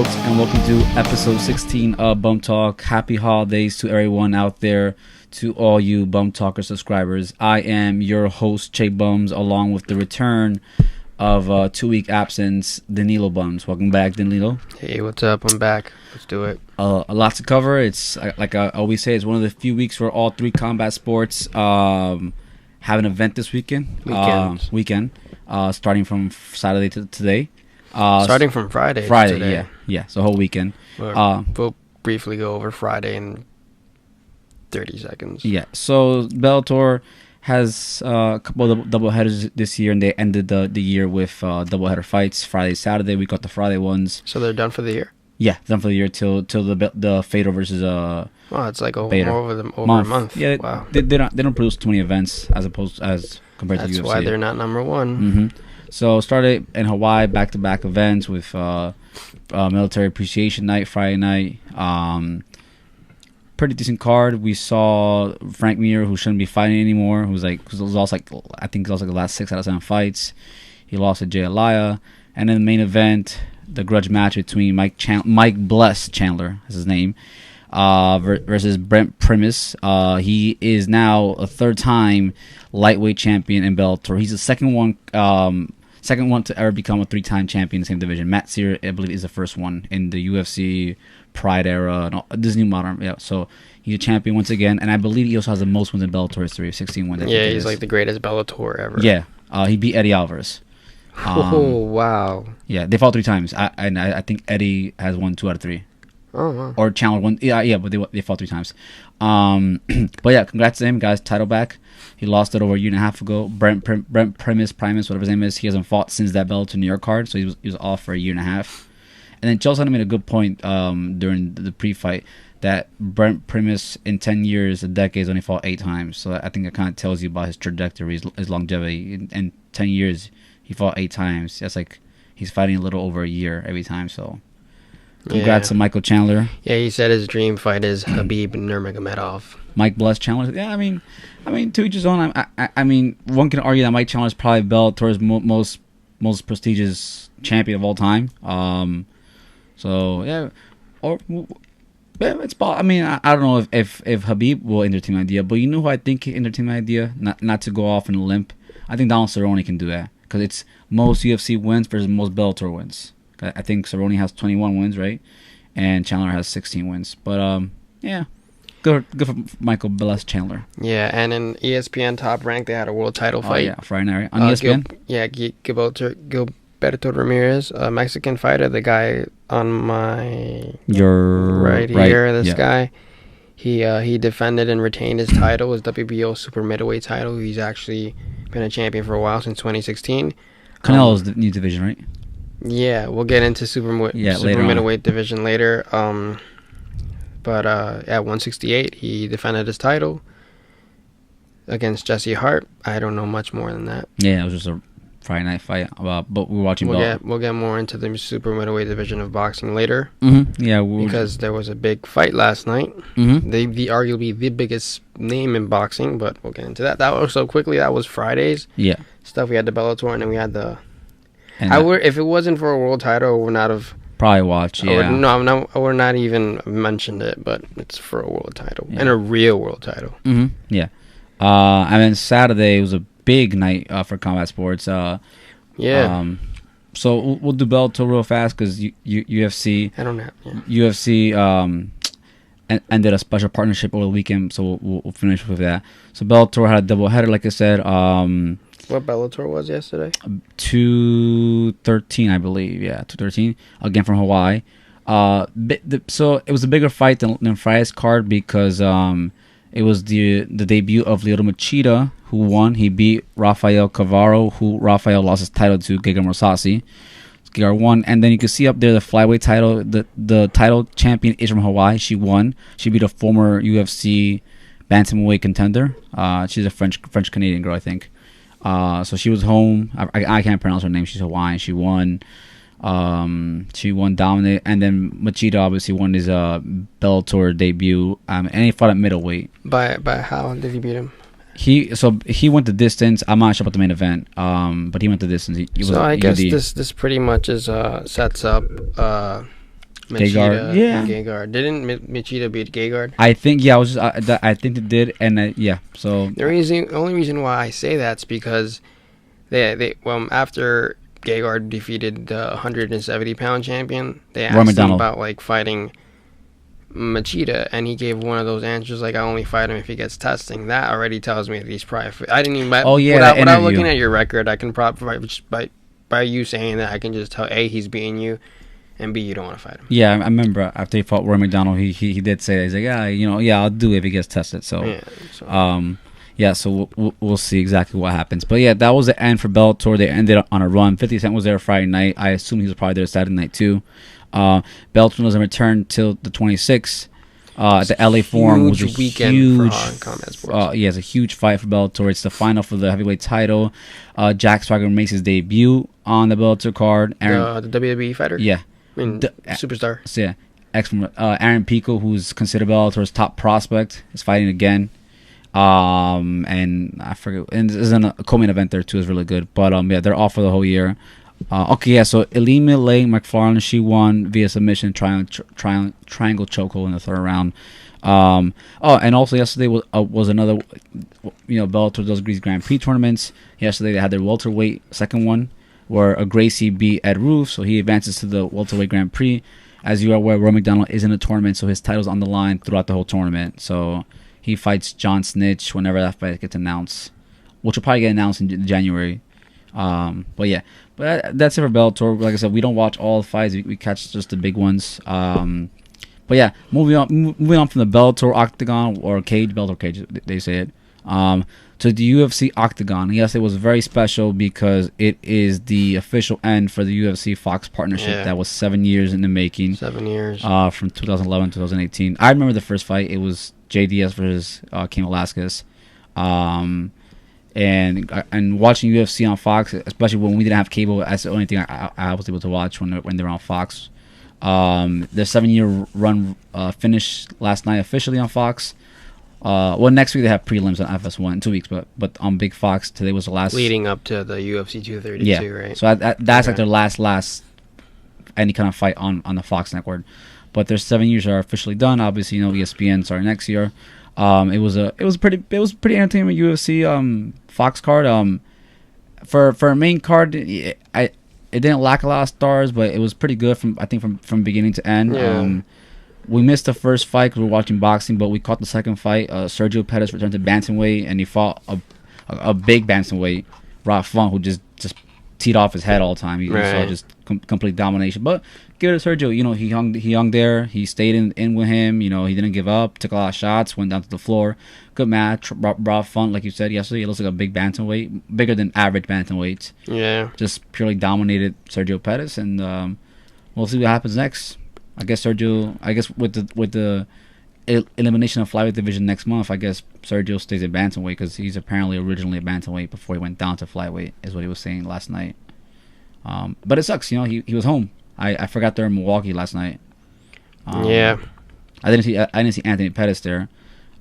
folks, and welcome to episode 16 of Bum Talk. Happy holidays to everyone out there, to all you Bum Talker subscribers. I am your host, Che Bums, along with the return of 2-week absence, Danilo Bums. Welcome back, Danilo. Hey, what's up? I'm back. Let's do it. A lot to cover. It's like I always say, it's one of the few weeks where all three combat sports have an event this weekend. Starting from Saturday to today. Starting from Friday. Friday, yeah. So whole weekend. We'll briefly go over Friday in 30 seconds. Yeah. So Bellator has a couple of double headers this year, and they ended the year with double header fights Friday, Saturday. We got the Friday ones. So they're done for the year. Yeah, done for the year till the Fedor versus it's like over a month. Yeah, wow. They don't produce too many events compared to UFC. That's why they're not number one. Mm-hmm. So started in Hawaii, back-to-back events with Military Appreciation Night, Friday night. Pretty decent card. We saw Frank Mir, who shouldn't be fighting anymore, who lost the last 6 out of 7 fights. He lost to Jay Aliyah. And then the main event, the grudge match between Mike Bless Chandler, is his name, versus Brent Primus. He is now a third-time lightweight champion in Bellator. He's the second one to ever become a 3-time champion in the same division. Matt Sear, I believe, is the first one in the UFC Pride era and all, this new modern. Yeah, so he's a champion once again, and I believe he also has the most wins in Bellator history, 16 wins. Yeah, he's like the greatest Bellator ever. Yeah, he beat Eddie Alvarez. Oh wow! Yeah, they fought 3 times. I think Eddie has won 2 out of 3. Oh wow! Or Chandler won. Yeah, but they fought 3 times. But yeah, congrats to him, guys. Title back. He lost it over a year and a half ago. Brent Primus, whatever his name is, he hasn't fought since that Bellator New York card, so he was off for a year and a half. And then Chelsea made a good point during the pre-fight that Brent Primus in 10 years, a decade, has only fought 8 times. So I think that kind of tells you about his trajectory, his longevity. In 10 years, he fought 8 times. That's like he's fighting a little over a year every time. So congrats to Michael Chandler. Yeah, he said his dream fight is Khabib Nurmagomedov. Mike Bless Chandler. Yeah, I mean, to each his own. I mean, one can argue that Mike Chandler is probably Bellator's most prestigious champion of all time. So yeah, it's. I mean, I don't know if Khabib will entertain my idea, but you know who I think can entertain my idea, not to go off in a limp. I think Donald Cerrone can do that because it's most UFC wins versus most Bellator wins. I think Cerrone has 21 wins, right, and Chandler has 16 wins. But yeah. Good for Michael Bless Chandler. Yeah, and in ESPN Top Rank, they had a world title fight. Yeah, Friday night on ESPN. Gilberto Ramirez, a Mexican fighter, the guy on my right here. This guy, he defended and retained his title, his WBO super middleweight title. He's actually been a champion for a while, since 2016. Canelo's the new division, right? Yeah, we'll get into super middleweight division later. But at 168, he defended his title against Jesse Hart. I don't know much more than that. Yeah, it was just a Friday night fight. But we're watching. We'll get more into the super middleweight division of boxing later. Mm-hmm. Yeah, because there was a big fight last night. Mm-hmm. The arguably the biggest name in boxing, but we'll get into that. That was so quickly. That was Friday's. Yeah. Stuff. We had the Bellator, and then we had the. If it wasn't for a world title, I would not have. Probably watch, yeah. I would not even mentioned it, but it's for a world title and a real world title. Mm-hmm. Yeah. And then Saturday was a big night for combat sports. Yeah. So we'll do Bellator real fast because UFC. I don't have. Yeah. UFC ended a special partnership over the weekend, so we'll finish with that. So Bellator had a double header, like I said. What Bellator was yesterday? 213, I believe. Yeah, 213. Again from Hawaii. So it was a bigger fight than Friday's card because it was the debut of Lyoto Machida, who won. He beat Rafael Cavaro, who Rafael lost his title to Gegard Mousasi. Gegard won, and then you can see up there the flyweight title. The title champion is from Hawaii. She won. She beat a former UFC bantamweight contender. She's a French Canadian girl, I think. So she was home. I can't pronounce her name. She's Hawaiian. She won. She won dominant, and then Machida obviously won his Bellator debut. And he fought at middleweight. By how did he beat him? He went the distance. I'm not sure about the main event. But he went the distance. I guess this pretty much is sets up Machida and Gegard. Didn't Machida beat Gegard? I think I think it did, and yeah. So the only reason why I say that's because they after Gegard defeated the 170-pound champion, they asked him about like fighting Machida, and he gave one of those answers like, I only fight him if he gets testing. That already tells me that he's probably I didn't even without looking at your record, I can probably just by you saying that, I can just tell A, he's beating you, and B, you don't want to fight him. Yeah, I remember after he fought Roy McDonald, he did say that. He's like, I'll do it if he gets tested. So so we'll see exactly what happens. But yeah, that was the end for Bellator. They ended on a run. 50 Cent was there Friday night. I assume he was probably there Saturday night too. Bellator doesn't return till the 26th. The LA Forum was a huge combat sports. It's a huge fight for Bellator. It's the final for the heavyweight title. Jack Swagger makes his debut on the Bellator card. The WWE fighter. Yeah, superstar. So yeah, Aaron Pico, who's considered Bellator's top prospect, is fighting again. And I forget. And there's a co-main event there too. Is really good. But they're off for the whole year. So Ilima Lay McFarlane, she won via submission, triangle chokehold in the third round. And also yesterday was another, Bellator does Greece Grand Prix tournaments. Yesterday they had their welterweight second one, where Gracie beat Ed Roof, so he advances to the welterweight Grand Prix. As you are aware, Roy McDonald is in the tournament, so his title's on the line throughout the whole tournament. So he fights John Snitch whenever that fight gets announced, which will probably get announced in January. But that's it for Bellator. Like I said, we don't watch all the fights. We catch just the big ones. Moving on from the Bellator Octagon or cage, Bellator cage, they say it. To the UFC Octagon. Yes, it was very special because it is the official end for the UFC Fox partnership that was 7 years in the making. 7 years. From 2011 to 2018. I remember the first fight. It was JDS versus Cain Velasquez. And watching UFC on Fox, especially when we didn't have cable, that's the only thing I was able to watch when they're on Fox. Their 7-year run finished last night officially on Fox. Next week they have prelims on FS1 in 2 weeks, but on Big Fox today was the last leading up to the UFC 232, right? So that's like their last any kind of fight on the Fox network. But their 7 years are officially done. Obviously, ESPN starting next year. It was pretty entertaining UFC Fox card. For a main card, it didn't lack a lot of stars, but it was pretty good from beginning to end. Yeah. We missed the first fight because we were watching boxing, but we caught the second fight. Sergio Pettis returned to bantamweight, and he fought a big bantamweight, Rob Font, who just teed off his head all the time. He saw just complete domination. But give it to Sergio. He hung there. He stayed in with him. He didn't give up. Took a lot of shots. Went down to the floor. Good match. Rob Font, like you said yesterday, it looks like a big bantamweight, bigger than average bantamweights. Yeah. Just purely dominated Sergio Pettis, and we'll see what happens next. I guess Sergio. With the elimination of flyweight division next month, I guess Sergio stays at bantamweight because he's apparently originally a bantamweight before he went down to flyweight, is what he was saying last night. But it sucks, he was home. I forgot they're in Milwaukee last night. I didn't see Anthony Pettis there.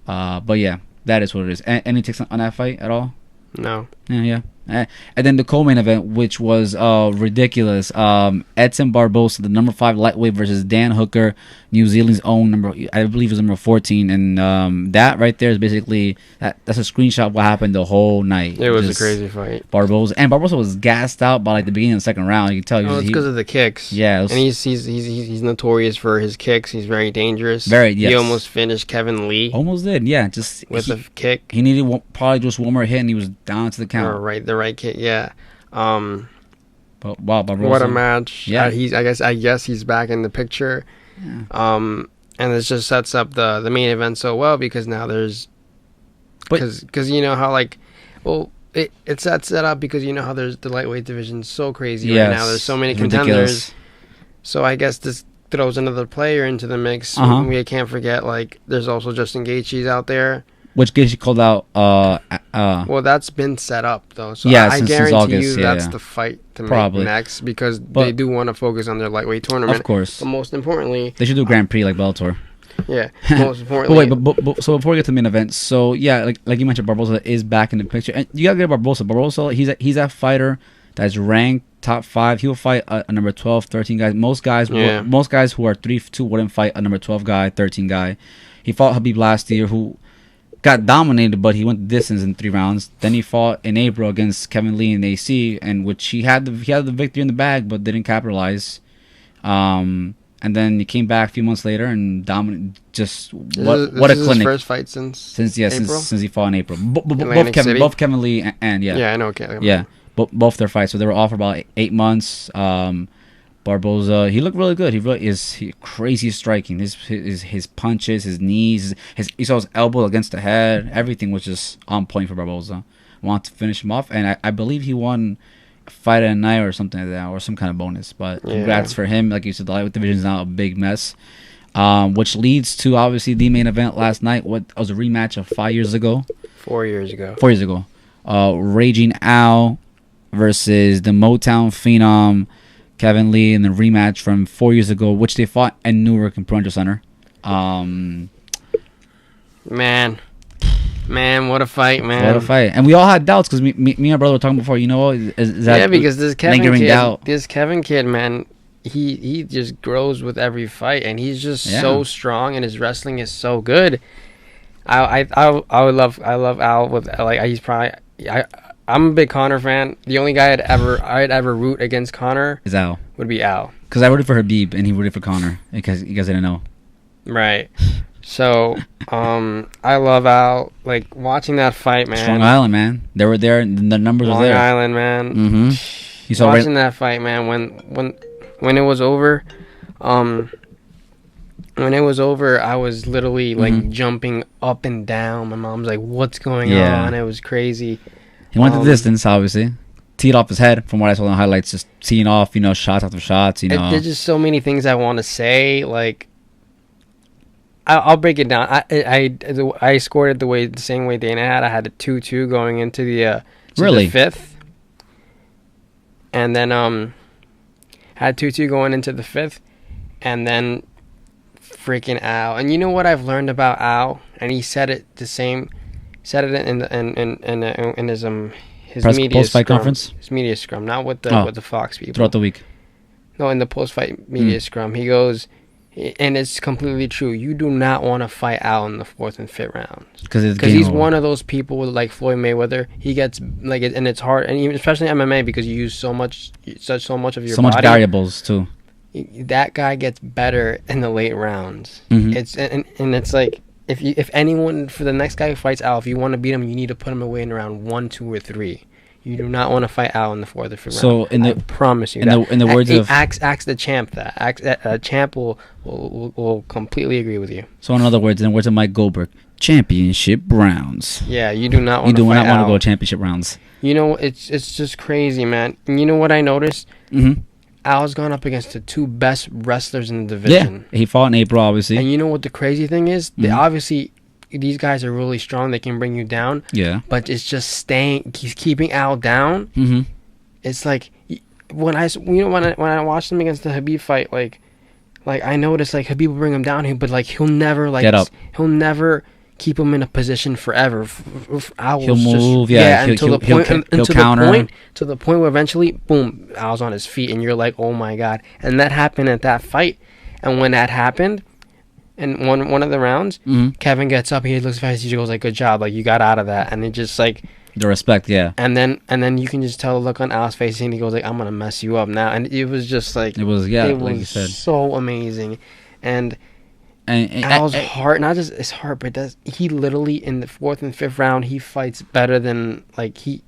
But yeah, that is what it is. Any takes on that fight at all? No. Yeah. And then the co-main event, which was ridiculous. Edson Barbosa, the number 5 lightweight, versus Dan Hooker, New Zealand's own I believe it was number 14. And that right there is basically that's a screenshot of what happened the whole night. It was a crazy fight. Barbosa was gassed out by the beginning of the second round. You can tell. It's because of the kicks. Yeah, and he's notorious for his kicks. He's very dangerous. He almost finished Kevin Lee. Almost did. Yeah, just with a kick. He needed probably just one more hit, and he was down to the count. The right kick. Yeah. But wow, Barbosa. What a match. Yeah. I guess he's back in the picture. Yeah. And this just sets up the main event so well because now there's because you know how it sets that up because you know how there's the lightweight division so crazy right now. There's so many contenders. So I guess this throws another player into the mix. We can't forget there's also Justin Gaethje's out there. Which Gaethje called out. Well, that's been set up though. So I guarantee since August, that's the fight to make next because they do want to focus on their lightweight tournament. Of course. But most importantly, they should do a Grand Prix like Bellator. Yeah. Most importantly. But so before we get to the main event, so yeah, like you mentioned, Barbosa is back in the picture, and you gotta get Barbosa. Barbosa, he's a fighter that's ranked top 5. He'll fight a number 12, 13 guys. Most guys who are 3-2 wouldn't fight a number 12 guy, 13 guy. He fought Habib last year, who got dominated, but he went the distance in 3 rounds. Then he fought in April against Kevin Lee in the AC, and which he had the victory in the bag, but didn't capitalize. And then he came back a few months later and dominated. Just what a clinic! His first fight since April? since he fought in April. Both Kevin Lee and yeah, I know. Okay, yeah, both their fights. So they were off for about 8 months. Barboza, he looked really good. He really is crazy striking. His punches, his knees, you saw his elbow against the head. Everything was just on point for Barboza. Want to finish him off, and I believe he won fight at a night or something like that, or some kind of bonus. But congrats for him. Like you said, the lightweight division is now a big mess, which leads to obviously the main event last night. What was a rematch of 5 years ago? 4 years ago. 4 years ago. Raging Al versus the Motown Phenom Kevin Lee in the rematch from 4 years ago, which they fought in Newark in Prudential Center. Man, what a fight, man! What a fight! And we all had doubts because me and my brother were talking before. You know, is that because this Kevin kid, man, he just grows with every fight, and he's just so strong, and his wrestling is so good. I love Al with he's probably I'm a big Conor fan. The only guy I'd ever root against Conor is Al. Would be Al. Because I rooted for Habib and he rooted for Conor because you guys didn't know. Right. So, I love Al. Like watching that fight, man. Strong Island, man. They were there. The numbers were there. Long Island, man. Mm-hmm. You saw watching that fight, man. When it was over, I was literally like jumping up and down. My mom's like, "What's going on?" It was crazy. He went the distance, obviously. Teed off his head, from what I saw in the highlights, just teeing off, shots after shots, There's just so many things I want to say. Like, I'll break it down. I scored it the same way Dana had. I had a 2-2 going into the the 5th, and then had 2-2 going into the 5th, and then freaking Al. And you know what I've learned about Al? And he said it the same. Said it in his media post-fight conference. His media scrum, not with the Fox people. Throughout the week. No, in the post-fight media scrum, he goes, and it's completely true. You do not want to fight Al in the 4th and 5th rounds because he's one of those people with like Floyd Mayweather. He gets like it, and it's hard, and even especially MMA because you use so much of your body. So much variables too. That guy gets better in the late rounds. Mm-hmm. It's like. If anyone, for the next guy who fights Al, if you want to beat him, you need to put him away in round 1, 2, or 3. You do not want to fight Al in the 4th or 5th round. I promise you that. In the words of... Ask the champ that. Champ will completely agree with you. So in other words, in the words of Mike Goldberg, championship rounds. Yeah, you do not want to fight Al. You do not want to go championship rounds. It's just crazy, man. And you know what I noticed? Mm-hmm. Al's gone up against the 2 best wrestlers in the division. Yeah, he fought in April, obviously. And you know what the crazy thing is? Obviously, these guys are really strong. They can bring you down. Yeah. But it's just he's keeping Al down. Mm-hmm. It's like, when I watched him against the Habib fight, like I noticed, like, Habib will bring him down, but, like, he'll never, like... Get up. He'll never keep him in a position forever. He'll move, he'll counter. To the point where eventually, boom, Al's on his feet, and you're like, oh my god. And that happened at that fight. And when that happened, in one of the rounds, Kevin gets up, he looks fast, he goes like, good job, like you got out of that. And it just like the respect, yeah. And then you can just tell the look on Al's face, and he goes like, I'm gonna mess you up now. And it was just like, it was like you said, so amazing. And Al's heart, not just his heart, but he literally in the 4th and 5th round, he fights better than like he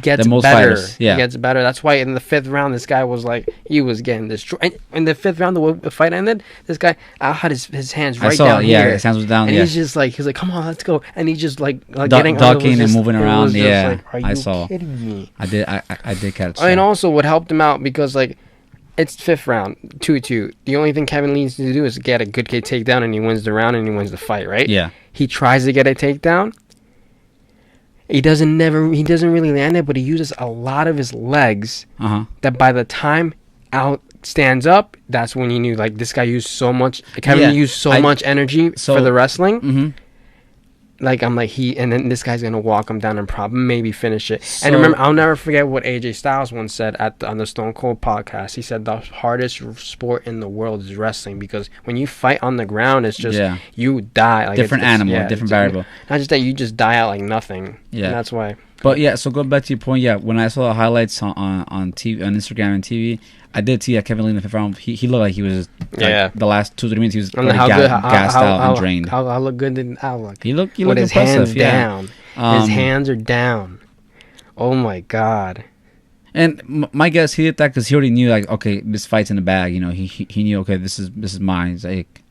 gets better. Fighters, yeah. He gets better. That's why in the 5th round, this guy was like, he was getting destroyed. And in the 5th round, the way the fight ended, this guy Al had his hands right down here. Yeah, his hands was down. And yeah. he's like, come on, let's go. And he's just like getting ducking and moving around. Yeah, like, are you I saw. Kidding me? I did catch. And also, what helped him out because like. It's 5th round, 2-2. The only thing Kevin needs to do is get a good takedown, and he wins the round, and he wins the fight, right? Yeah. He tries to get a takedown. He doesn't really land it, but he uses a lot of his legs. That by the time Al stands up, that's when you knew like this guy used so much. Kevin used so much energy for the wrestling. I'm like, and then this guy's gonna walk him down and probably maybe finish it. So, and remember, I'll never forget what AJ Styles once said on the Stone Cold podcast. He said the hardest sport in the world is wrestling, because when you fight on the ground, it's just you die. Like different animal, different variable. Not just that, you just die out like nothing. Yeah, and that's why. But yeah, so go back to your point. Yeah, when I saw the highlights on TV, on Instagram and TV, I did see Kevin Lee in the fifth round. He looked like he was the last 2-3 minutes he was gassed out and drained. How look good did I look? He looked with his impressive. Hands down. His hands are down. Oh my god. And my guess, he did that because he already knew, like, okay, this fight's in the bag. You know, he knew, okay, this is mine. It's like,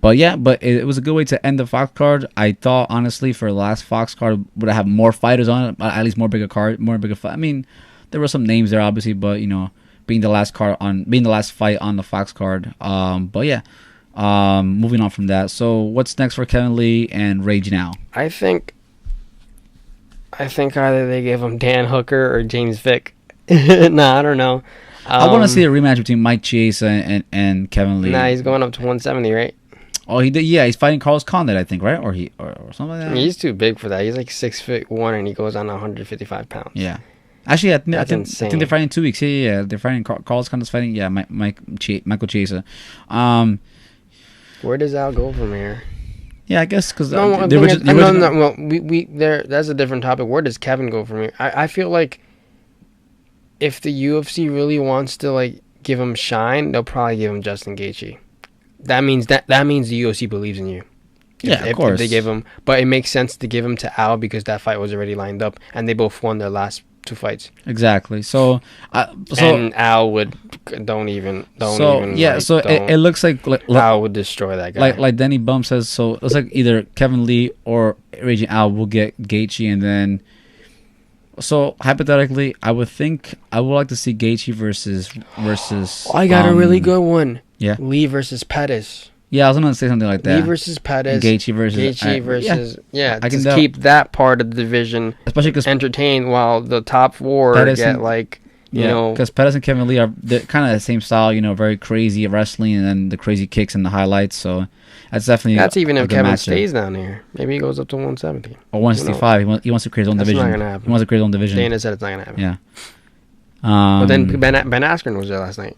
but yeah, it was a good way to end the Fox card. I thought, honestly, for the last Fox card, would have more fighters on it, at least more bigger fight. I mean, there were some names there, obviously, but you know, being the last fight on the Fox card. But yeah, moving on from that. So what's next for Kevin Lee and Rage Now? I think either they give him Dan Hooker or James Vick. Nah, I don't know. I want to see a rematch between Mike Chiesa and Kevin Lee. Nah, he's going up to 170, right? Oh, he did. Yeah, he's fighting Carlos Condit, I think, right? Or something like that. I mean, he's too big for that. He's like 6'1" and he goes on 155 pounds. Yeah. Actually, I think insane. I think they're fighting in 2 weeks. Yeah. They're fighting. Carlos Condit's fighting. Yeah, Michael Chiesa. Where does Al go from here? Yeah, I guess because no. Well, we there. That's a different topic. Where does Kevin go from here? I feel like if the UFC really wants to like give him shine, they'll probably give him Justin Gaethje. That means the UFC believes in you. Of course. If they give him, but it makes sense to give him to Al because that fight was already lined up, and they both won their last 2 fights. Exactly. So and Al would don't even. Yeah. So it looks like Al would destroy that guy. Like Denny Bum says. So it looks like either Kevin Lee or Raging Al will get Gaethje, and then. So hypothetically, I would like to see Gaethje versus. Oh, I got a really good one. Yeah. Lee versus Pettis. Yeah, I was gonna say something like that. Lee versus Pettis. Gaethje versus. I can keep that part of the division especially because entertained while the top four get like you know. Because Pettis and Kevin Lee are kind of the same style. You know, very crazy wrestling and then the crazy kicks and the highlights. So that's definitely even if Kevin stays down here. Maybe he goes up to 170 or 165. He wants to create his own division. That's not gonna happen. He wants to create his own division. Dana said it's not gonna happen. Yeah. But then Ben Askren was there last night.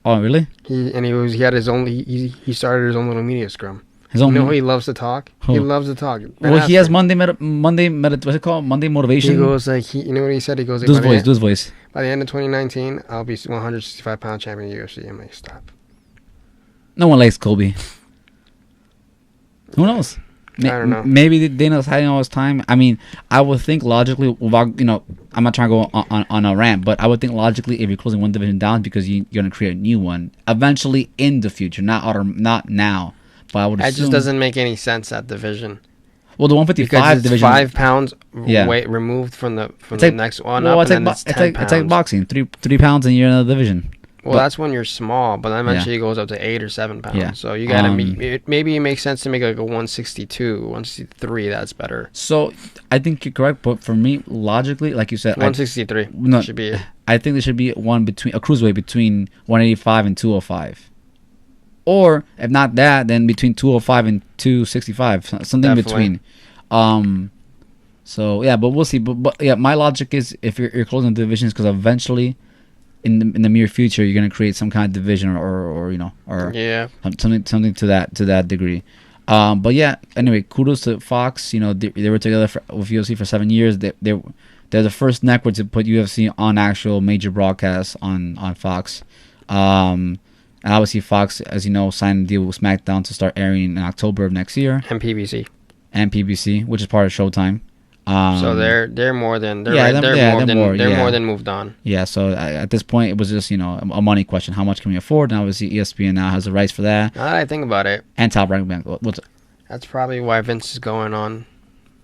Oh really? He had his own. He started his own little media scrum. His own. You know, he loves to talk. He loves to talk. He has Monday what's it called? Monday motivation. He goes like you know what he said. He goes. Do his voice. By the end of 2019, I'll be 165-pound champion of the UFC. I'm like, stop. No one likes Kobe. Who knows? I don't know. Maybe Dana's hiding all his time. I mean, I would think logically, without, you know, I'm not trying to go on a rant, but I would think logically if you're closing one division down because you're going to create a new one eventually in the future, not now. But I would assume, that just doesn't make any sense, that division. Well, the 155 division, 5 pounds weight removed from the next one up, and then it's 10 pounds. It's like boxing, 3 pounds and you're in the division. Well, that's when you're small, but then eventually it goes up to 8 or 7 pounds. Yeah. So you gotta maybe it makes sense to make like a 162, 163. That's better. So I think you're correct, but for me, logically, like you said, 163 should be it. I think there should be a cruiserweight between 185 and 205, or if not that, then between 205 and 265, something in between. So yeah, but we'll see. But yeah, my logic is if you're closing divisions because eventually. In the near future, you're gonna create some kind of division or you know something to that degree. But yeah, anyway, kudos to Fox. You know they were together with UFC for 7 years. They're the first network to put UFC on actual major broadcasts on Fox. And obviously Fox, as you know, signed a deal with SmackDown to start airing in October of next year. And PBC, which is part of Showtime. So they're more than more than moved on. Yeah, so at this point it was just, you know, a money question. How much can we afford? And obviously ESPN now has the rights for that. Now that I think about it, and Top Rank Bank. That's probably why Vince is going on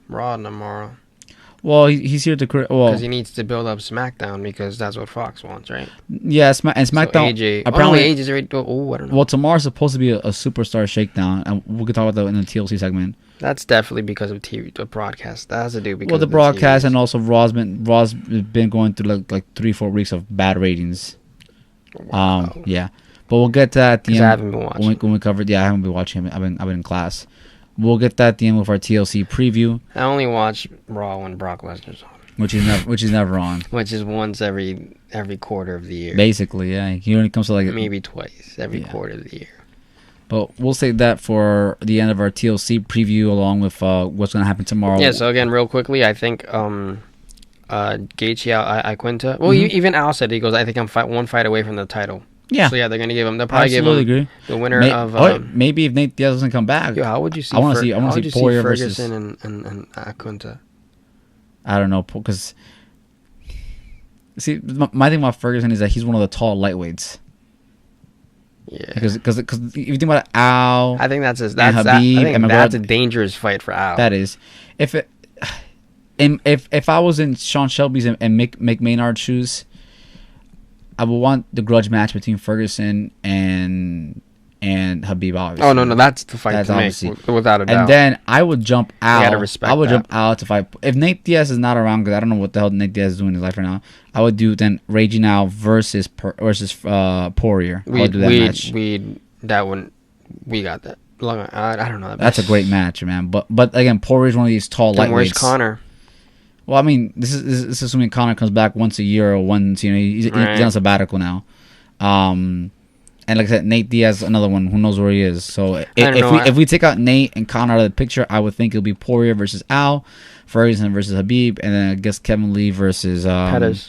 Raw tomorrow. Well, he's here to because he needs to build up SmackDown because that's what Fox wants, right? Yeah, and SmackDown. So AJ, apparently, AJ is already. I don't know. Well, tomorrow's supposed to be a superstar shakedown, and we could talk about that in the TLC segment. That's definitely because of TV, the broadcast. That has to do because of the broadcast, and also Raw's been going through like 3-4 weeks of bad ratings. Wow. Yeah, but we'll get to that at the end. I haven't been watching. When we covered, I haven't been watching. I've been in class. we'll get that at the end with our TLC preview. I only watch Raw when Brock Lesnar's on. Which is never on. Which is once every quarter of the year. Basically, yeah. He only comes to like maybe twice every quarter of the year. But we'll save that for the end of our TLC preview, along with what's going to happen tomorrow. Yeah. So again, real quickly, I think Gaethje Iquinta. Well, even Al said, he goes, I think I'm one fight away from the title. Yeah. So yeah, they're gonna give him. They'll probably give him the winner of. Maybe if Nate Diaz doesn't come back. Yo, how would you see? I want to see Poirier versus Ferguson and Iquinta. I don't know, because see, my thing about Ferguson is that he's one of the tall lightweights. Yeah. Because if you think about Al, I think that's a dangerous fight for Al. That is, if I was in Sean Shelby's and Mick Maynard's shoes, I would want the grudge match between Ferguson and Khabib, obviously. Oh no, that's the fight to make, without a doubt. And then I would jump out. You gotta respect that. Jump out to fight. If Nate Diaz is not around, because I don't know what the hell Nate Diaz is doing in his life right now, I would do then Raging Al versus Poirier. I would do that match. We got that. I don't know. That's a great match, man. But again, Poirier is one of these tall lightweights. Where's Conor? Well, I mean, this is assuming Conor comes back once a year or once, he's on sabbatical now. And like I said, Nate Diaz, another one. Who knows where he is? So if we take out Nate and Conor out of the picture, I would think it'll be Poirier versus Al, Ferguson versus Khabib, and then I guess Kevin Lee versus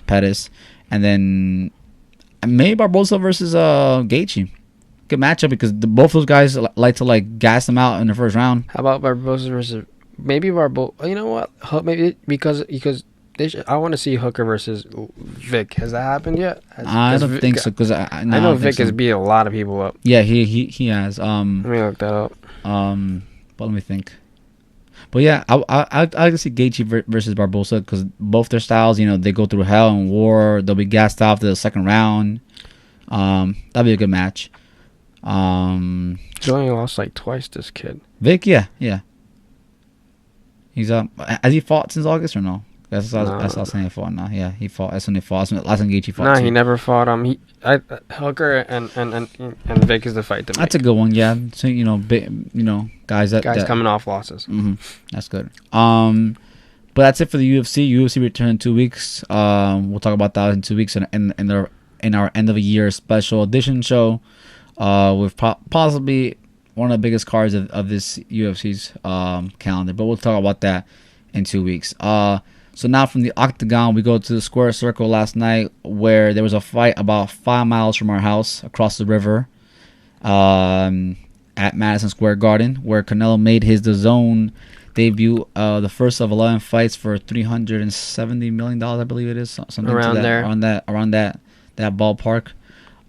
Pettis, and then maybe Barbosa versus Gaethje. Good matchup because both those guys like to gas them out in the first round. How about Barbosa versus? Maybe Barbosa. You know what? Maybe because I want to see Hooker versus Vic. Has that happened yet? I don't think so because I know Vic has beat a lot of people up. Yeah, he has. Let me look that up. But let me think. But yeah, I can see Gaethje versus Barbosa because both their styles, they go through hell and war. They'll be gassed off to the second round. That'd be a good match. He's only lost twice. This kid. Vic, yeah. He's has he fought since August or no? That's last time he fought. No, yeah, he fought. That's when he fought. Last time Gaethje fought. No, he never fought. Hooker and Vic is the fight to make. That's a good one. Yeah, so guys coming off losses. Mm-hmm. That's good. But that's it for the UFC. UFC return in 2 weeks. We'll talk about that in 2 weeks in our end of the year special edition show. With possibly one of the biggest cards of this UFC's calendar. But we'll talk about that in 2 weeks. So now from the Octagon, we go to the Square Circle last night where there was a fight about 5 miles from our house across the river at Madison Square Garden where Canelo made his DAZN debut, the first of 11 fights for $370 million, I believe it is. Something around there. Around that ballpark.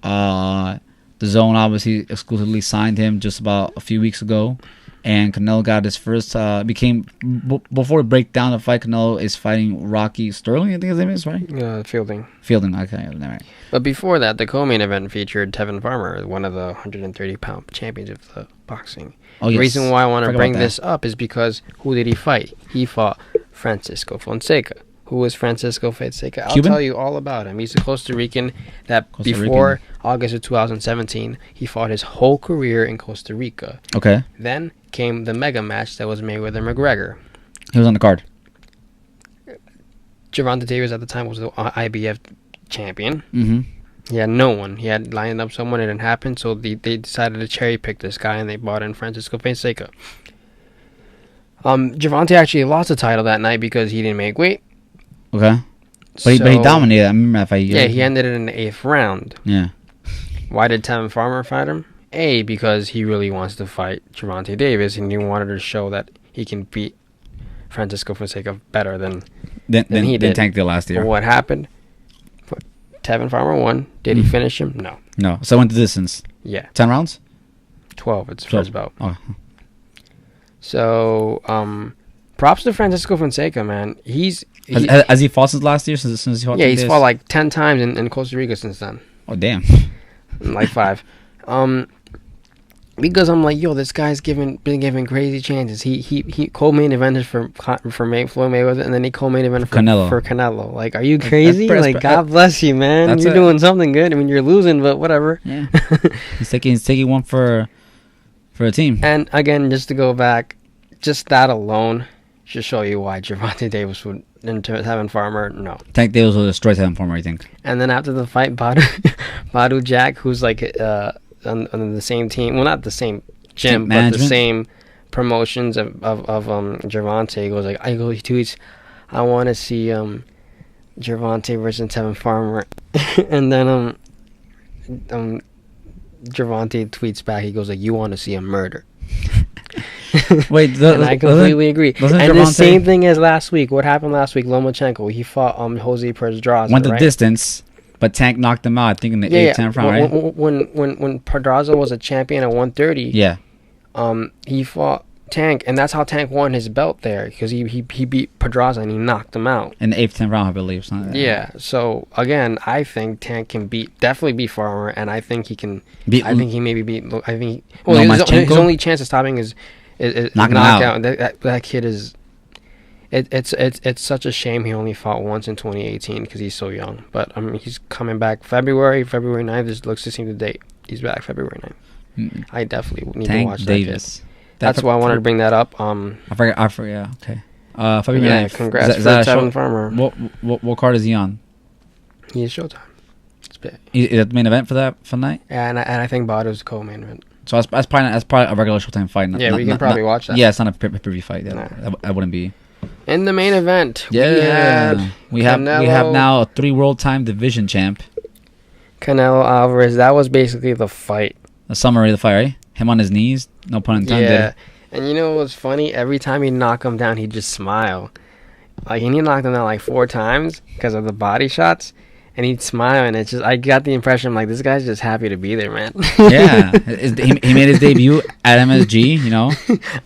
DAZN obviously exclusively signed him just about a few weeks ago. And Canelo got his first, before we break down the fight, Canelo is fighting Rocky Sterling, I think his name is, right? Fielding, okay. All right. But before that, the co-main event featured Tevin Farmer, one of the 130-pound champions of the boxing. Oh, yes. The reason why I want to bring this up is because who did he fight? He fought Francisco Fonseca. Who was Francisco Fonseca? I'll tell you all about him. He's a Costa Rican that before August of 2017, he fought his whole career in Costa Rica. Okay. Then came the mega match that was Mayweather-McGregor. He was on the card. Gervonta Davis at the time was the IBF champion. Mm-hmm. He had no one. He had lined up someone. It didn't happen, so they decided to cherry-pick this guy, and they brought in Francisco Fonseca. Gervonta actually lost the title that night because he didn't make weight. Okay. But he dominated. I remember that fight. Yeah, he ended it in the 8th round. Yeah. Why did Tevin Farmer fight him? A, because he really wants to fight Gervonta Davis, and he wanted to show that he can beat Francisco Fonseca better than he did. Tank did last year. But what happened? Tevin Farmer won. Did he finish him? No. No. So it went the distance. Yeah. 10 rounds? 12. It's first bout. Oh. So, props to Francisco Fonseca, man. Has he fought since last year? Since he fought? Yeah, he's fought 10 times in Costa Rica since then. Oh, damn. 5. Because I'm this guy's been given crazy chances. He co-main evented for Floyd Mayweather, and then he co-main evented for Canelo. Are you crazy? God bless you, man. You're doing something good. I mean, you're losing, but whatever. Yeah. He's taking one for a team. And again, just to go back, just that alone should show you why Gervonta Davis would into Tevin Farmer. No, Tank Davis will destroy Tevin Farmer, I think. And then after the fight, Badu Jack, who's like on the same team, well, not the same gym, but the same promotions of Gervonta, goes like, he tweets, I want to see Gervonta versus Tevin Farmer, and then Gervonta tweets back, he goes like, you want to see a murder. Wait, and I completely agree. And the same thing as last week. What happened last week? Lomachenko, he fought Jose Pedraza. Went the distance, but Tank knocked him out. I think in the 8th, 10th round, right? When Pedraza was a champion at 130, yeah, he fought Tank, and that's how Tank won his belt there, because he beat Pedraza and he knocked him out in the 8th, 10th round, I believe. Yeah. So again, I think Tank can definitely beat Farmer, and I think he can. I think he maybe beat. I think. Well, his only chance of stopping is knockout. That kid is. It's such a shame he only fought once in 2018 because he's so young. But he's coming back February 9th. This looks to seem the date. He's back February 9th. I definitely need to watch Davis. That kid. That's why I wanted to bring that up. I forgot. Yeah. Okay. February 9th. Congrats for Tevin Farmer. What card is he on? He's Showtime. Is that the main event for that night? Yeah, and I think Badu's the co-main event. So that's probably a regular Showtime fight. We can probably watch that. Yeah, it's not a pay-per-view fight. That wouldn't be. In the main event, we have now a 3 World Time Division champ, Canelo Alvarez. That was basically the fight. A summary of the fight, right? Him on his knees, no pun intended. Yeah, and you know what's funny? Every time he knock him down, he'd just smile. Like, and he knocked him down like 4 times because of the body shots. And he'd smile, and it's just, I got the impression, like, this guy's just happy to be there, man. Yeah. He made his debut at MSG, you know?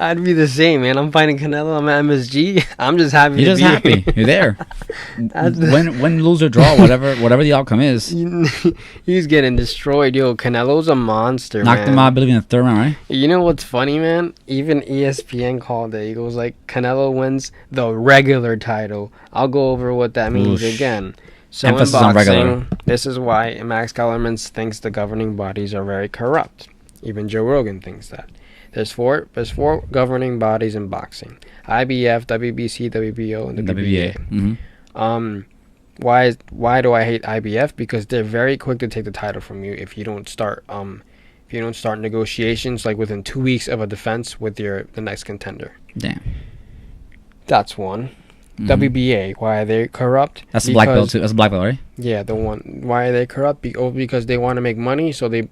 I'd be the same, man. I'm fighting Canelo, I'm at MSG. I'm just happy You're just happy. You're there. Win, lose, or draw, whatever the outcome is. He's getting destroyed. Yo, Canelo's a monster, Knocked him out, I believe, in the 3rd round, right? You know what's funny, man? Even ESPN called it. He goes, like, Canelo wins the regular title. I'll go over what that means again. So emphasis in boxing, this is why Max Kellerman thinks the governing bodies are very corrupt. Even Joe Rogan thinks that. There's four governing bodies in boxing: IBF, WBC, WBO, and the WBA. Why do I hate IBF? Because they're very quick to take the title from you if you don't start negotiations like within 2 weeks of a defense with the next contender. Damn. That's one. WBA, why are they corrupt? That's a black belt too. That's a black belt, right? Yeah, the one. Why are they corrupt? Because they want to make money, so they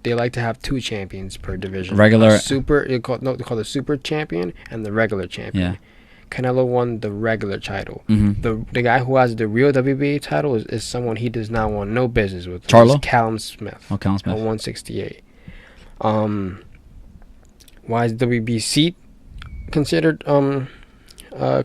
like to have 2 champions per division. Regular they call the super champion and the regular champion. Yeah. Canelo won the regular title. The guy who has the real WBA title is someone he does not want no business with. Charlo? Callum Smith. Oh, Callum Smith. At 168. Why is WBC considered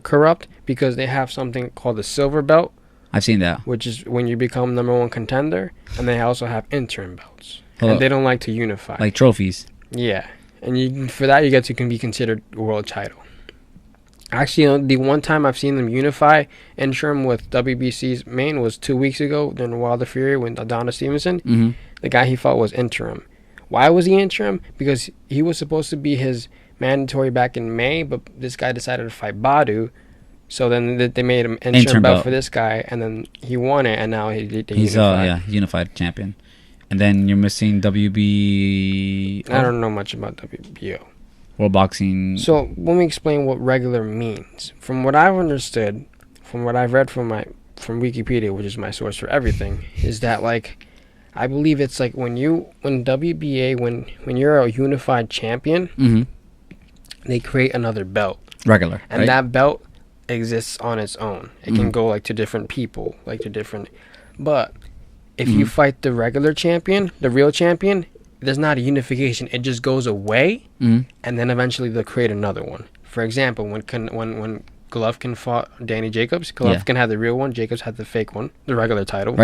corrupt? Because they have something called the silver belt. I've seen that. Which is when you become #1 contender, and they also have interim belts. And they don't like to unify. Like trophies. Yeah. And for that, you can be considered a world title. Actually, the one time I've seen them unify interim with WBC's main was 2 weeks ago during Wilder Fury when Adonis Stevenson. The guy he fought was interim. Why was he interim? Because he was supposed to be his mandatory back in May, but this guy decided to fight Badu. So then they made him interim belt for this guy, and then he won it, and now he's unified champion. And then you're missing WB. I don't know much about WBO. World Boxing. So let me explain what regular means. From what I've understood, from what I've read from Wikipedia, which is my source for everything, is that like I believe it's like when WBA when you're a unified champion, they create another belt. Regular. And that belt exists on its own. It can go like to different people, but if you fight the regular champion, the real champion, there's not a unification. It just goes away, and then eventually they'll create another one. For example, when Golovkin fought Danny Jacobs, Golovkin had the real one, Jacobs had the fake one, the regular title.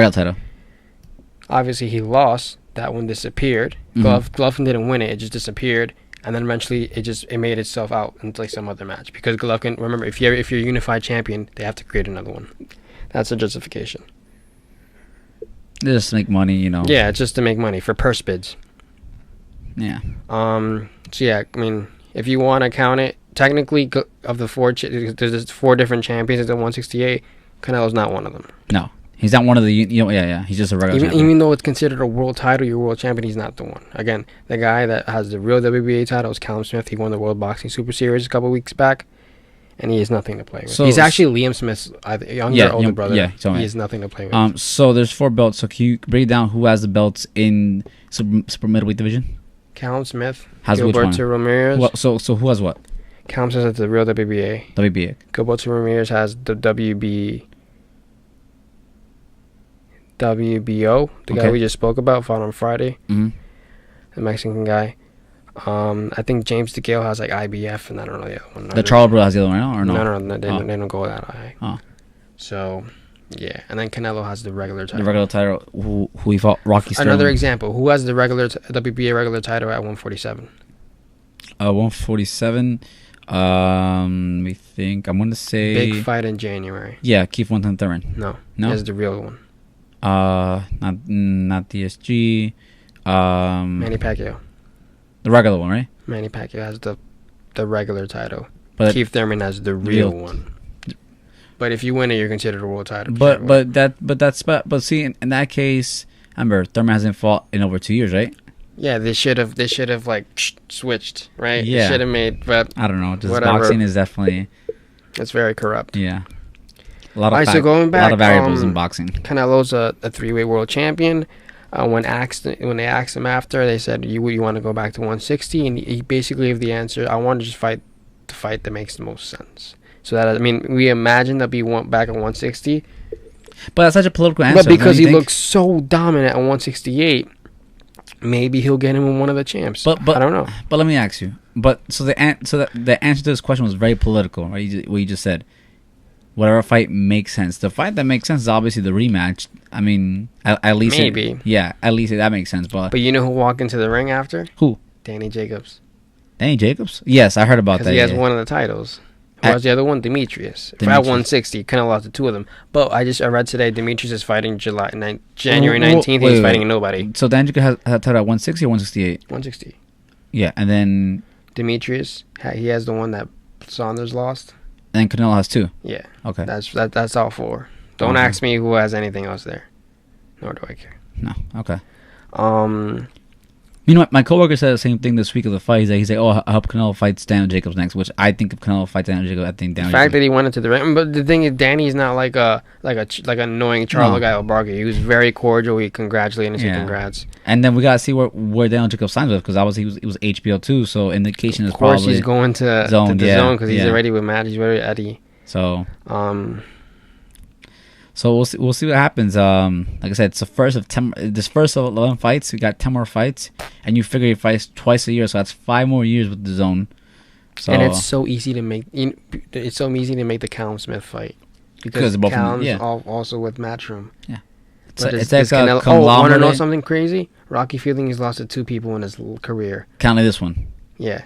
Obviously, he lost. That one disappeared. Golovkin didn't win it. It just disappeared. And then eventually, it made itself out into like some other match. Because Golovkin, remember, if you're a unified champion, they have to create another one. That's a justification. Just to make money, you know. Yeah, it's just to make money for purse bids. Yeah. So yeah, I mean, if you want to count it technically of the four, there's 4 different champions at the 168. Canelo's not one of them. No, he's not one of the. Yeah. He's just a regular champion. Even though it's considered a world title, you're world champion. He's not the one. Again, the guy that has the real WBA title is Callum Smith. He won the World Boxing Super Series a couple weeks back, and he has nothing to play with. So, he's actually Liam Smith's younger older brother. Yeah, he has nothing to play with. So there's 4 belts. So can you break down who has the belts in super middleweight division? Callum Smith has Gilberto Ramirez. Well, so who has what? Callum Smith has the real WBA. Gilberto Ramirez has the WBO, the guy we just spoke about, fought on Friday. Mm-hmm. The Mexican guy. I think James DeGale has like IBF, and I don't know the other one. The Charles Bro has the other one, or no? No, they don't go that high. Oh. So, yeah, and then Canelo has the regular title. The regular title, who he fought Rocky Sterling. Another example, who has the regular WBA regular title at 147? 147. We think I'm gonna say big fight in January. Yeah, Keith Thurman. No, that's the real one. Not DSG. Manny Pacquiao. The regular one, right? Manny Pacquiao has the regular title. But Keith Thurman has the real one. But if you win it, you're considered a world title. But see, in that case, remember Thurman hasn't fought in over 2 years, right? Yeah, they should have like switched, right? Yeah, they should have made. But I don't know. Just whatever. Boxing is definitely. It's very corrupt. Yeah. A lot of going back, a lot of variables in boxing. Canelo's a 3-weight world champion. When they asked him after, they said, "You want to go back to 160?" And he basically gave the answer, "I want to just fight the fight that makes the most sense." So that we imagine that he went back at 160. But that's such a political answer. But because he looks so dominant at 168, maybe he'll get him in one of the champs. But I don't know. But let me ask you. The answer to this question was very political, right? What you just said. Whatever fight makes sense. The fight that makes sense is obviously the rematch. I mean, at least maybe. At least that makes sense. But you know who walked into the ring after? Who? Danny Jacobs. Danny Jacobs? Yes, I heard about that. He has one of the titles. Who was the other one? Demetrius. At 160, kind of lost to 2 of them. But I read today Demetrius is fighting January 19th. He's fighting nobody. So Danny Jacobs has title at 160 or 168? 160. Yeah, and then Demetrius, he has the one that Saunders lost. And Canelo has 2. Yeah. Okay. That's all 4. Don't ask me who has anything else there. Nor do I care. No. Okay. You know what? My coworker said the same thing this week of the fight. He's like, "Oh, I hope Canelo fights Daniel Jacobs next." Which I think if Canelo fights Daniel Jacobs, I think Daniel. The fact that he went into the ring, but the thing is, Danny's not like annoying Charlo guy Barker. He was very cordial. He congratulated and said congrats. And then we gotta see where Daniel Jacobs signs with, because obviously he was HBO too. So indication is probably. Of course, he's going to the zone because he's already with Matt. He's already Eddie. So. So we'll see what happens. Like I said, it's the first of 10. This first of 11 fights. We got 10 more fights, and you figure he fights twice a year, so that's 5 more years with the zone. So, and it's so easy to make. It's so easy to make the Callum Smith fight because Callum's also with Matchroom. Yeah. It's like Canelo, want to know something crazy? Rocky Fielding has lost to 2 people in his career. Counting this one. Yeah.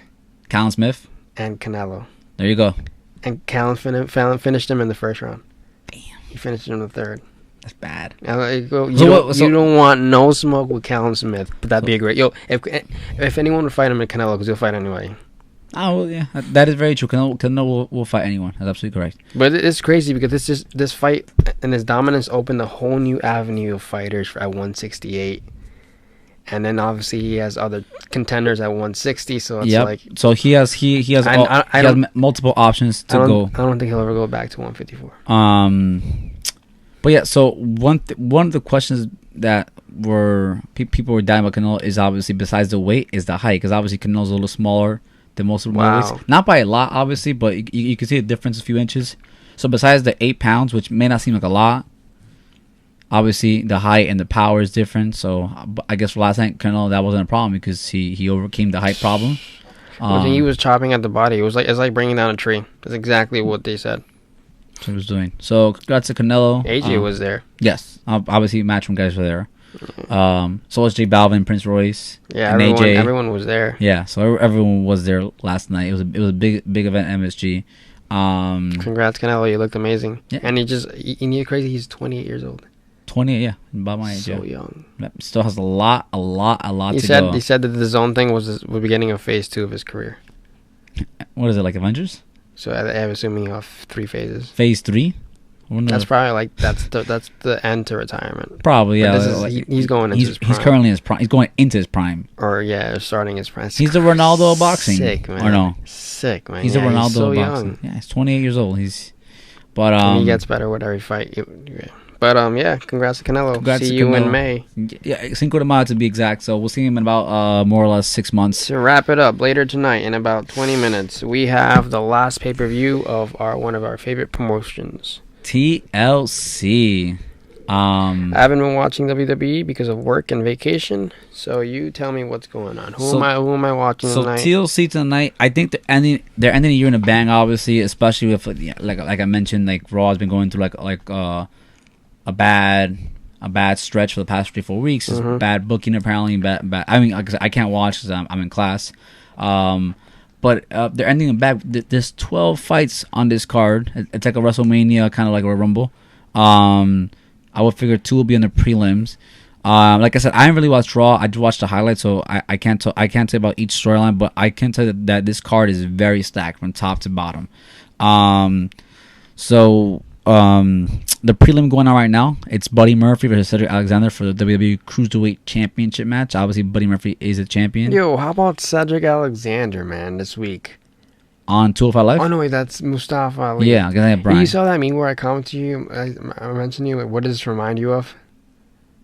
Callum Smith and Canelo. There you go. And Callum finished him in the first round. He finished in the 3rd. That's bad. You don't want no smoke with Callum Smith, but that'd be a great. If anyone would fight him in Canelo, because he'll fight anybody. Oh well, yeah, that is very true. Canelo will fight anyone. That's absolutely correct. But it's crazy because this fight and his dominance opened a whole new avenue of fighters at 168. And then obviously he has other contenders at 160, so it's like so he has multiple options to go. I don't think he'll ever go back to 154. But yeah, so one of the questions that people were dying about Canelo is obviously, besides the weight, is the height, because obviously Canelo's a little smaller than most of the weights. Not by a lot, obviously, but you can see the difference, a few inches. So besides the 8 pounds, which may not seem like a lot. Obviously, the height and the power is different. So I guess for last night, Canelo, that wasn't a problem because he overcame the height problem. He was chopping at the body. It's like bringing down a tree. That's exactly what they said. That's what he was doing. So congrats to Canelo. AJ was there. Yes, obviously Matchroom guys were there. So was J Balvin, Prince Royce. Yeah, and everyone was there. Yeah, so everyone was there last night. It was a big event at MSG. Congrats, Canelo. You looked amazing. Yeah. And you're crazy. He's 28 years old. 28, yeah, about my age. So young. Still has a lot to go. He said that the zone thing was the beginning of phase 2 of his career. What is it, like Avengers? So I'm assuming of 3 phases. Phase 3. That's probably like that's the end to retirement. Probably, yeah. He's going into his prime. He's currently in his prime. He's going into his prime. Or starting his prime. He's the Ronaldo of boxing. Sick, man. Or no? Sick, man. He's the Ronaldo of boxing. Young. Yeah, he's 28 years old. And he gets better with every fight. But congrats to Canelo. See you in May. Yeah, Cinco de Mayo to be exact. So we'll see him in about more or less 6 months. To wrap it up, later tonight in about 20 minutes, we have the last pay-per-view of one of our favorite promotions. TLC. I haven't been watching WWE because of work and vacation. So you tell me what's going on. Who am I watching tonight? So TLC tonight, I think they're ending the year in a bang, obviously, especially with like I mentioned, like Raw has been going through like a bad stretch for the past 3-4 weeks. It's bad booking apparently. Bad. I mean, I can't watch because I'm in class. But they're ending it back. There's 12 fights on this card. It's like a WrestleMania, kind of like a Rumble. I would figure 2 will be on the prelims. Like I said, I didn't really watch Raw. I just watched the highlights, so I can't say about each storyline. But I can tell you that this card is very stacked from top to bottom. The prelim going on right now, it's Buddy Murphy versus Cedric Alexander for the WWE Cruiserweight Championship match. Obviously, Buddy Murphy is the champion. Yo, how about Cedric Alexander, man, this week? On 205 Live? Oh, no, wait, that's Mustafa Ali. Yeah, because I have Brian. You saw that meme where I commented to you, I mentioned to you, what does this remind you of?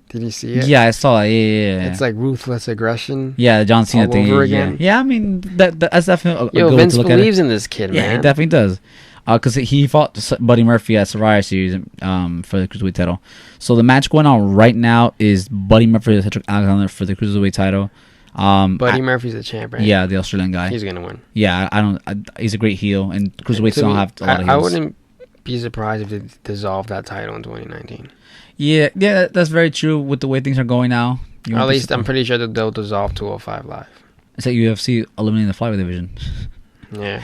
Did you see it? Yeah, I saw it. Yeah. It's like ruthless aggression. Yeah, the John Cena all thing. over again. Yeah, I mean, that's definitely a good Vince to look at. Vince believes in this kid, man. Yeah, he definitely does. Because he fought Buddy Murphy at Survivor Series for the Cruiserweight title. So the match going on right now is Buddy Murphy versus Cedric Alexander for the Cruiserweight title. Buddy Murphy's the champ, right? Yeah, the Australian guy. He's gonna win. Yeah, he's a great heel, and Cruiserweights don't have a lot of heels. I wouldn't be surprised if they dissolved that title in 2019. Yeah, that's very true with the way things are going now. At least I'm pretty sure that they'll dissolve 205 Live. It's like UFC eliminating the flyweight division. Yeah.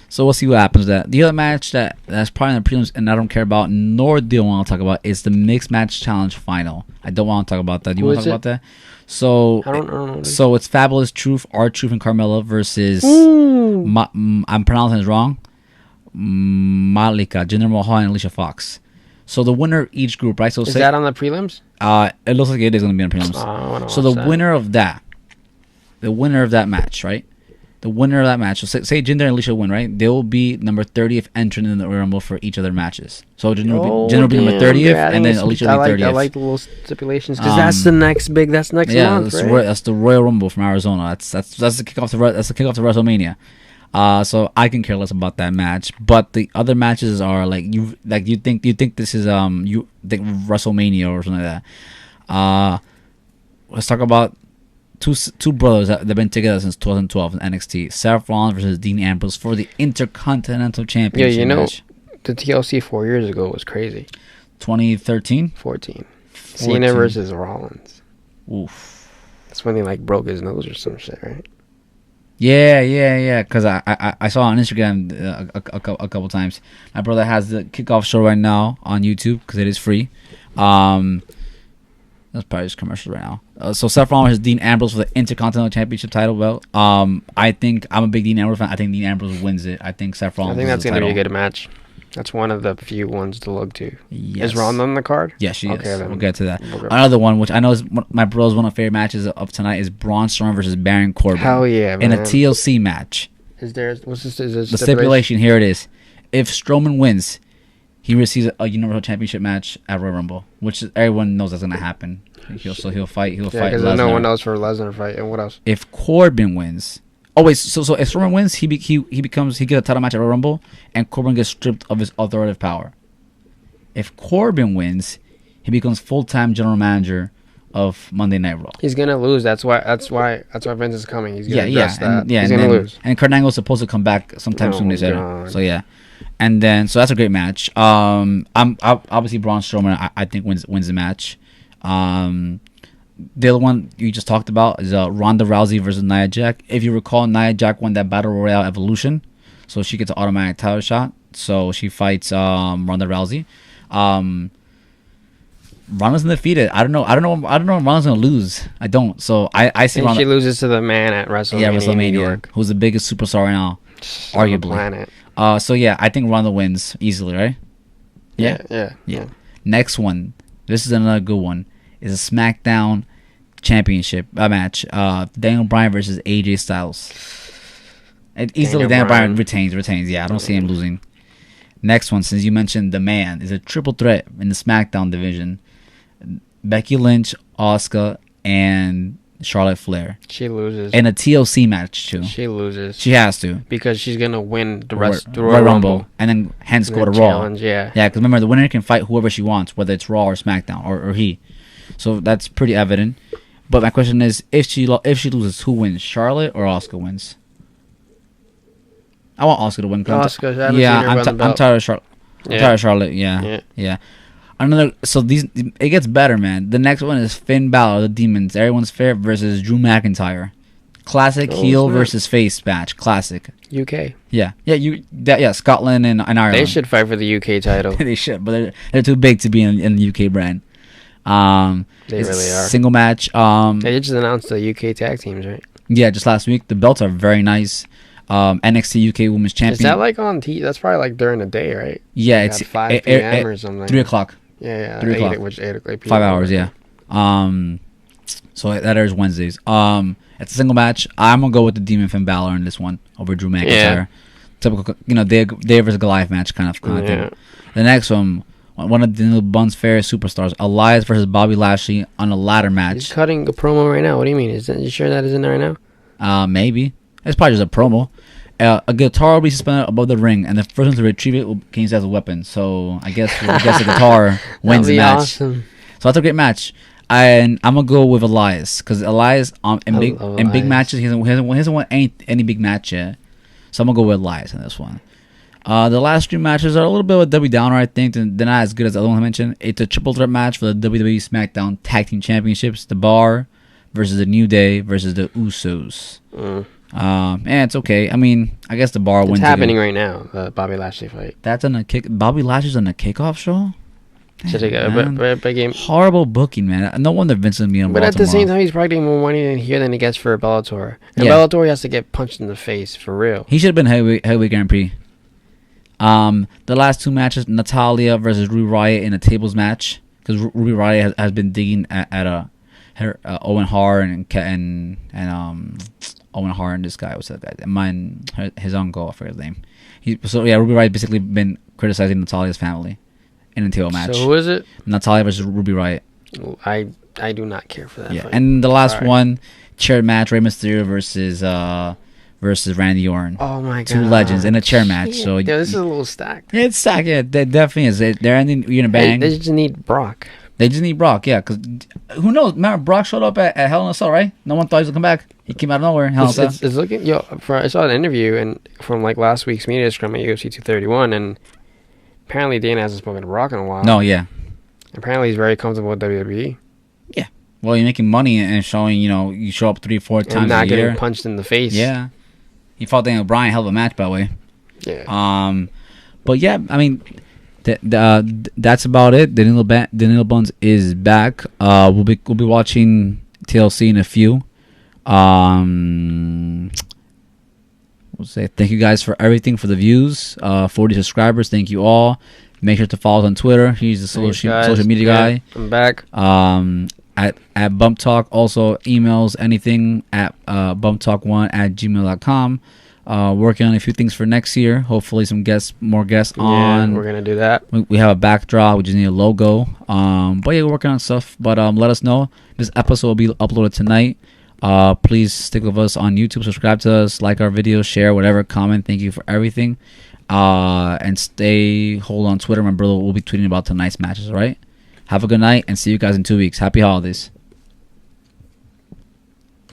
So we'll see what happens with that. The other match that's probably in the prelims and I don't care about, nor do I want to talk about, is the Mixed Match Challenge Final. I don't want to talk about that. Do you want to talk about that? So, I don't know. So it's Fabulous Truth, R-Truth, and Carmella versus I'm pronouncing this wrong. Malika, Jinder Mahal, and Alicia Fox. So the winner of each group, right? So is that on the prelims? It looks like it is going to be on the prelims. So the winner of that match, right? The winner of that match, so say Jinder and Alicia win, right? They will be number 30th entrant in the Royal Rumble for each of their matches. So Jinder will be number 30th, and then Alicia will be 30th. I like the little stipulations because that's next month, right? That's the Royal Rumble from Arizona. That's the kickoff to WrestleMania. So I can care less about that match. But the other matches are you think this is you think WrestleMania or something like that. Let's talk about two brothers that have been together since 2012 in NXT. Seth Rollins versus Dean Ambrose for the Intercontinental Championship match. The TLC 4 years ago was crazy. 2013? 14. Cena versus Rollins. Oof. That's when he broke his nose or some shit, right? Yeah. Because I saw on Instagram a couple times. My brother has the kickoff show right now on YouTube because it is free. That's probably just commercial right now. So Seth Rollins versus Dean Ambrose for the Intercontinental Championship title belt. I think I'm a big Dean Ambrose fan. I think Dean Ambrose wins it. I think Seth Rollins. I think that's going to be a good match. That's one of the few ones to look to. Yes. Is Ronda on the card? Yeah, she is. Then we'll get to that. Another one, which I know is my brother's one of my favorite matches of tonight, is Braun Strowman versus Baron Corbin. Hell yeah, man. In a TLC match. Is there the stipulation? Here it is. If Strowman wins, he receives a Universal Championship match at Royal Rumble, which everyone knows that's going to happen. He'll fight. Because no one knows for Lesnar fight. And what else? If Corbin wins, so if Strowman wins, he gets a title match at Royal Rumble, and Corbin gets stripped of his authoritative power. If Corbin wins, he becomes full-time general manager of Monday Night Raw. He's gonna lose. That's why Vince is coming. He's gonna address that. He's gonna lose. And Kurt Angle's supposed to come back sometime soon. They said. So yeah. And then so that's a great match. I'm obviously Braun Strowman. I think wins the match. The other one you just talked about is Ronda Rousey versus Nia Jax. If you recall, Nia Jax won that Battle Royale Evolution, so she gets an automatic title shot. So she fights Ronda Rousey. Ronda's undefeated. I don't know if Ronda's gonna lose. I don't. So I see Ronda. She loses to the man at WrestleMania. Yeah, WrestleMania. New York. Who's the biggest superstar right now, arguably. So yeah, I think Ronda wins easily, right? Yeah. Next one. This is another good one. Is a SmackDown Championship match. Daniel Bryan versus AJ Styles. Easily Daniel Bryan retains. Yeah, I don't see him losing. Next one, since you mentioned the man, is a triple threat in the SmackDown division. Becky Lynch, Asuka, and Charlotte Flair. She loses. In a TLC match, too. She loses. She has to. Because she's going to win the Royal Rumble. And then hence go to Raw. Yeah, because remember, the winner can fight whoever she wants, whether it's Raw or SmackDown, or he. So that's pretty evident. But my question is, if she loses, who wins? Charlotte or Asuka wins? I want Asuka to win. I'm tired of Charlotte. I'm tired of Charlotte. Yeah. Another. So it gets better, man. The next one is Finn Balor, the Demons, Everyone's Favorite versus Drew McIntyre. Classic heel versus face match. Classic. UK. Yeah. Scotland and Ireland. They should fight for the UK title. They should, but they're too big to be in the UK brand. They really are. Single match. They just announced the UK tag teams, right? Yeah, just last week. The belts are very nice. NXT UK Women's Champion. Is that like on TV? That's probably like during the day, right? Yeah, it's 5 p.m. or something. 3 o'clock. Yeah. 3 o'clock. 8 o'clock. 5 hours, yeah. So that airs Wednesdays. It's a single match. I'm gonna go with the Demon Finn Balor in this one over Drew McIntyre. Yeah. Typical, Dave versus Goliath match kind of thing. The next one of the Bun's fairest superstars, Elias versus Bobby Lashley on a ladder match. He's cutting a promo right now. What do you mean? You sure that is in there right now? Maybe. It's probably just a promo. A guitar will be suspended above the ring, and the first one to retrieve it can use it as a weapon. So I guess the guitar wins the match. Awesome. So that's a great match. And I'm gonna go with Elias because Elias in big matches he hasn't won any big match yet. So I'm gonna go with Elias in this one. The last 3 matches are a little bit of a Debbie Downer, I think. They're not as good as the other one I mentioned. It's a triple threat match for the WWE SmackDown Tag Team Championships. The Bar versus the New Day versus the Usos. And it's okay. I mean, I guess the Bar wins. It's happening right now. The Bobby Lashley fight. That's on a kick. Bobby Lashley's on a kickoff show. Big game. Horrible booking, man. No wonder Vince will be on. But at the same time, he's probably getting more money in here than he gets for Bellator. And Bellator, he has to get punched in the face for real. He should have been heavyweight Grand Prix. The last 2 matches, Natalya versus Ruby Riott in a tables match, because Ruby Riott has been digging at Owen Hart and Owen Hart and this guy. What's that guy? His uncle. I forget his name. Ruby Riott basically been criticizing Natalya's family in a table match. So who is it? Natalya versus Ruby Riott. I do not care for that fight. And the last one, chair match, Rey Mysterio versus Randy Orton. Oh my god! 2 legends in a chair match. So this is a little stacked. Yeah, it's stacked. Yeah, that definitely is. They're ending. You're gonna bang. They just need Brock. Yeah, because who knows? Remember, Brock showed up at Hell in a Cell, right? No one thought he was gonna come back. He came out of nowhere. Hell in a Cell. It's looking. I saw an interview from like last week's media scrum at UFC 231, and apparently Dana hasn't spoken to Brock in a while. No, yeah. Apparently he's very comfortable with WWE. Yeah. Well, you're making money and showing. You show up 3-4 times a year. Not getting punched in the face. Yeah. He fought Daniel Bryan, hell of a match, by the way. Yeah. But yeah, I mean, that's about it. Danilo Buns is back. We'll be watching TLC in a few. We'll say thank you guys for everything, for the views. 40 subscribers. Thank you all. Make sure to follow us on Twitter. He's the social media guy. I'm back. At Bump Talk. Also emails anything at bumptalk1@gmail.com. Working on a few things for next year. Hopefully some more guests on. Yeah, we're gonna do that. We have a backdrop. We just need a logo. But yeah, we're working on stuff. But let us know. This episode will be uploaded tonight. Please stick with us on YouTube. Subscribe to us. Like our videos. Share. Whatever. Comment. Thank you for everything. And hold on Twitter. My brother will be tweeting about tonight's matches. All right. Have a good night and see you guys in 2 weeks. Happy holidays.